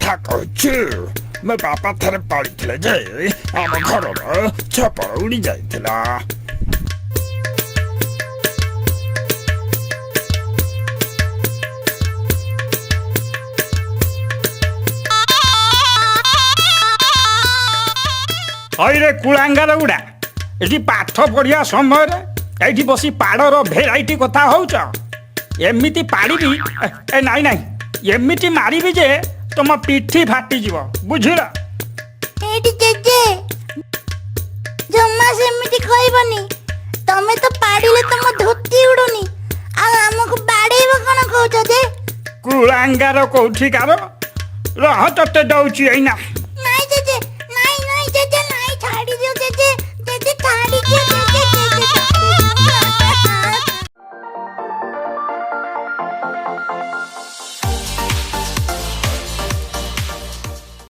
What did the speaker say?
କଥା କହୁଛୁ ମୋ ବାପା ଥରେ ପଡ଼ିଥିଲେ ଯେ ଆମ ଘରର ଛପର ଉଡ଼ି ଯାଇଥିଲା। ହଇରେ କୁଳାଙ୍ଗାର ଗୁଡ଼ା ଏଠି ପାଠ ପଢ଼ିବା ସମୟରେ ଏଇଠି ବସି ପାଡ଼ର ଭେରାଇଟି କଥା ହଉଛ। ଏମିତି ପାଡ଼ିବି ନାଇଁ ନାଇଁ ଏମିତି ମାରିବି ଯେ ତମ ପିଠି ଫାଟିଯିବ ବୁଝିଲ। ଏଇଠି ଜେଜେ ଜମା ସେମିତି କହିବନି। ତମେ ତ ପାଡ଼ିଲେ ତମ ଧୋତି ଉଡୁନି ଆଉ ଆମକୁ ବାଡେଇବ କଣ କହୁଛ ଯେ? କୁଳାଙ୍ଗାର କୋଉଠିକାର ରହ ତତେ ଦଉଛି ଏଇନା।